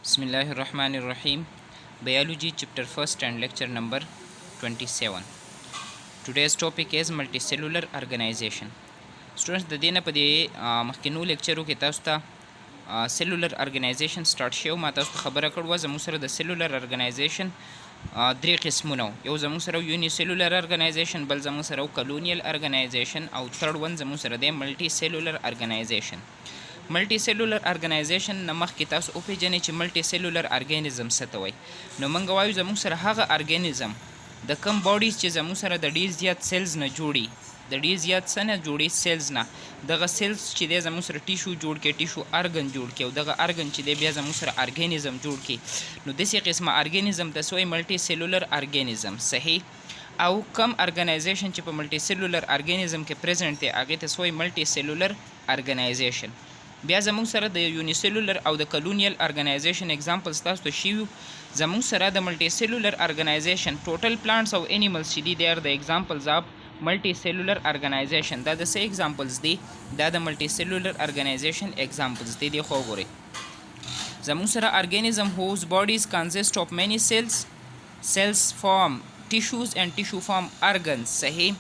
Bismillahirrahmanirrahim. Biology chapter 1st and lecture number 27. Today's topic is multicellular organization. Students د دینه په دې مخکینو لیکچرو کې تاسو ته سیلولر ارګنایزیشن سٹارټ شو. ما تاسو ته خبره کړو زموږ سره د سیلولر ارګنایزیشن درې قسمونه یو زموږ سره یونی سیلولر ارګنایزیشن، بل زموږ سره کلونیل ارګنایزیشن او تھرډ ون زموږ سره د ملټي سیلولر ارګنایزیشن. ملټي سیلولر ارګنایزیشن نه مخکې تاسو وپېژنئ چې ملټي سیلولر ارګانیزم څه ته وایي. نو موږ وایو زموږ سره هغه ارګانیزم د کم باډیز چې زموږ سره د ډېر زیات سیلز نه جوړي، د ډېر زیات څه نه جوړي، سیلز نه. دغه سیلز چې دی زموږ سره ټیشو جوړ کړي، ټیشو ارګن جوړ کړي، او دغه ارګن چې دی بیا زموږ سره ارګانیزم جوړ کړي. نو داسې قسمه ارګانیزم ته څه وایي؟ ملټي سیلولر ارګانیزم. صحیح. او کم ارګنایزیشن چې په ملټي سیلولر ارګانیزم کې پریزنټ دی هغې ته څه وایي؟ ملټي سیلولر ارګنایزیشن. بیا زموږ سره د یونیسیلولر او د کلونیل ارګنایزیشن اگزامپلز تاسو ته شوي. زموږ سره د ملټي سیلولر ارګنایزیشن ټوټل پلانټس او انیملز چې دي دي آر د ایگزامپلز آف ملټي سیلولر ارګنایزیشن. دا د څه ایگزامپلز دي؟ دا د ملټي سیلولر ارګنایزیشن ایگزامپلز دي. خو وګورئ زموږ سره ارګانیزم whose bodies consist of many cells form tissues and tissue form organs. صحیح.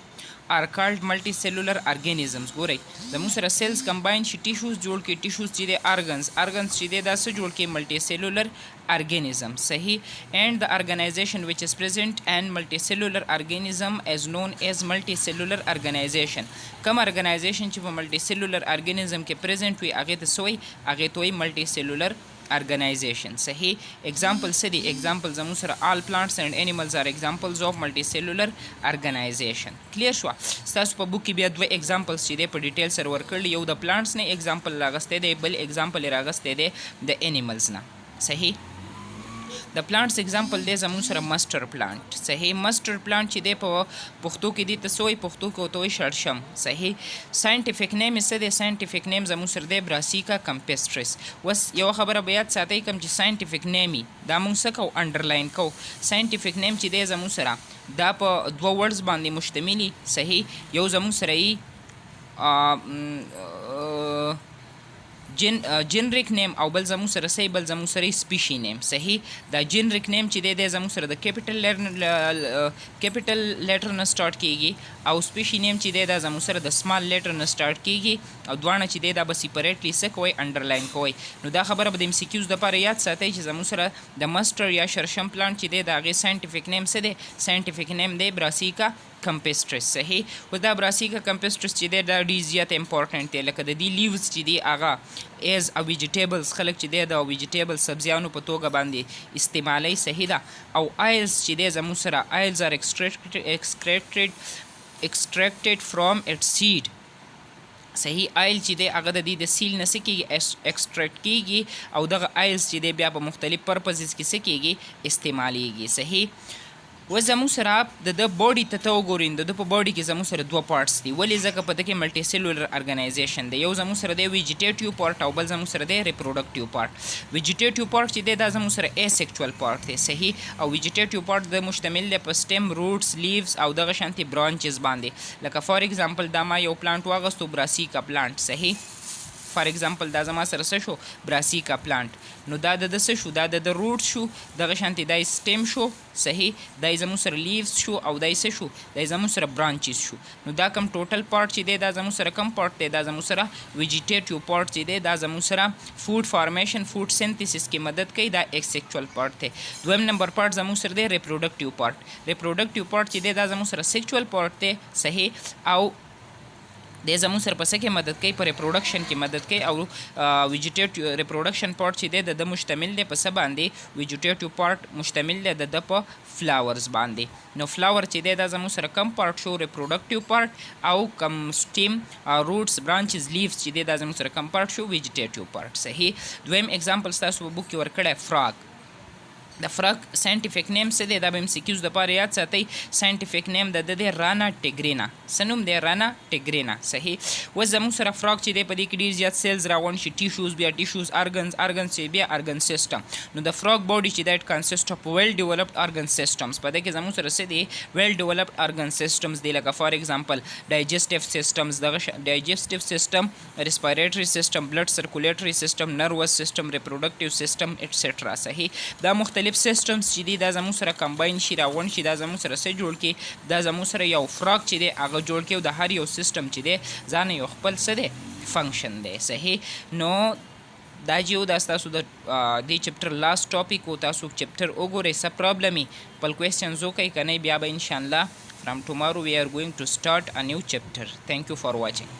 are called multicellular organisms. ګورئ زموږ سره سیلز کمباین شي، ټیشوز جوړ کړي، ټیشوز چې دی ارګنز چې دی دا څه جوړ کړي؟ ملټي سیلولر organism. صحیح. and the organization which is present and multicellular organism is known as multicellular organization. کوم ارګنایزیشن چې په multicellular organism کې present وي هغې ته څه وایي؟ هغې ته وایي multicellular organization. صحیح. example څه دي؟ example زموږ سره all plants and animals are examples of multicellular organization. clear شوه؟ ستاسو په بوک کې بیا دوه examples چې دی په ډیټیل سره ورکړل، یو د plants نه example راغستی دی، بل example یې راغستی دی د animals نه. صحیح. د پلانټس اگزامپل دی زموږ سره مستر پلانټ. صحیح. مستر پلانټ چې دی په پښتو کې دی ته څه وایي؟ پښتو کې ورته وایي شړشم. صحیح. ساینټیفیک نیم یې څه دی؟ ساینټیفیک نیم زموږ سره دی براسیکا کمپیسټرس. اوس یوه خبره به یاد ساتئ کوم چې ساینټیفیک نیم یي دا موږ څه کوو؟ انډرلاین کوو. ساینټیفیک نیم چې دی زموږ سره دا په دوه ورډز باندې مشتمل یي. صحیح. یو زموږ سره یي جنریک نیم او بل زموږ سره څه بل زموږ سره سپیشي نیم. صحیح. دا جنریک نیم چې دی زموږ سره د کیپیټل لیټر نه سٹارټ کیږي او سپیشي نیم چې دی دا زموږ سره د سمال لیټر نه سٹارټ کیږي او دواړه چې دی دا به سیپریټلی څه کوئ؟ انډرلاین کوئ. نو دا خبره به د ام سی کیوز دپاره یاد ساتئ چې زموږ سره د مسټر یا شرشم پلانټ چې دی د هغې ساینټیفیک نیم څه دی؟ ساینټیفیک نیم دی براسیکا کمپیسټرس. صحیح. اوس دا براسیکا کمپیسټرس چې دی دا ډېر زیات امپورټنټ دی، لکه د دې لیوز چې دی هغه ایز ا ویجیټیبلز خلک چې دی د ویجیټیبل سبزیانو په توګه باندې استعمالی. صحیح ده. او آیلز چې دی زموږ سره آیلز آر extracted from its seed. صحیح. آیل چې دی هغه د دې د سیل نه څه کېږي؟ ایکسټریکټ کېږي او دغه آیلز چې دی بیا په مختلف پرپزز کې څه کېږي؟ استعمالیږي. صحیح. اوس زموږ سره د باډي ته وګورئ، د ده په باډي کې زموږ سره دوه پارټس دي. ولې؟ ځکه په ده کې ملټي سیلولر ارګنایزیشن دی. یو زموږ سره دی ویجیټیټیو پارټ او بل زموږ سره دی ریپروډکټیو پارټ. ویجیټیټیو پارټ چې دی دا زموږ سره اسیکچوال پارټ دی. صحیح. او ویجیټیټیو پارټ د مشتمل دی په سټیم، روټس، لیوز او دغه شانتې برانچز باندې. لکه فار ایگزامپل دا ما یو پلانټ واغستو براسیکا پلانټ. صحیح. فار ایگزامپل دا زما سره څه شو؟ براسیکا پلانټ. نو دا د څه شو؟ دا د روټ شو، دغه شانتې دا سټیم شو. صحیح. دا زموږ سره لیوز شو او دا څه شو؟ دا زموږ سره برانچز شو. نو دا کم ټوټل پارټ چې دی دا زموږ سره کم پارټ دی؟ دا زموږ سره ویجیټیټیو پارټ چې دی دا زموږ سره فوډ فارمیشن، فوډ سینتھیسس کې مدد کوي. دا ایکسیکچوال پارټ دی. دویم نمبر پارټ زموږ سره دی ریپروډکټیو پارټ. ریپروډکټیو پارټ چې دی دا زموږ سره سیکچوال پارټ دی. صحیح. او د زموږ سره په څه کې مدد کوي؟ په ریپروډکشن کې مدد کوي. او ویجیټیټیو ریپروډکشن پارټ چې دی د مشتمل دی په څه باندې؟ ویجیټیټیو پارټ مشتمل دی د په فلاورز باندې. نو فلاور چې دی دا زموږ سره کم پارټ شو؟ ریپروډکټیو پارټ. او کم سټیم، روټس، برانچز، لیوز چې دی دا زموږ سره کم پارټ شو؟ ویجیټیټیو پارټ. صحیح. دویم ایگزامپل ستاسو په بوک کې ورکړی فراګ. د فرق ساينټیفیک نیم څه دی دا به MCQs دپاره یاد ساتئ. ساينټیفیک نیم د ده دی رانا ټیګرینا. څه نوم دی؟ رانا ټیګرینا. صحیح. اوس زموږ سره فرق چې دی په دې کې ډېر زیات سیلز راغونډ شي، ټیشوز، بیا ټیشوز، ارګنز چې بیا ارګن سیسټم. نو د فرق باډي چې دا اټ کنسسټ اف ویل ډیولپډ ارګن سیسټمز. په دې کې زموږ سره څه دی؟ ویل ډیولپډ ارګن سیسټمز دی. لکه فار ایگزامپل ډایجسټیو سیسټمز، دغه ډایجسټیو سیسټم، ریسپایریټري سیسټم، بلډ سرکولیټري سیسټم، نروس سیسټم، ریپروډکټیو سیسټم ایټسټرا. صحیح. دا مختلف سیسټمز چې دي دا زموږ سره کمباین شي، راغونډ شي، دا زموږ سره څه جوړ کړي؟ دا زموږ سره یو فراک چې دی هغه جوړ کړي، او د هر یو سیسټم چې دی ځان یو خپل څه دی؟ فنکشن دی. صحیح. نو دا چې دا ستاسو د دې چپټر لاست ټاپک و. تاسو چپټر وګورئ، څه پرابلم وي خپل کوېسچنز وکړئ، که نه بیا به انشاءالله from tomorrow we are going to start a new chapter. Thank you for watching.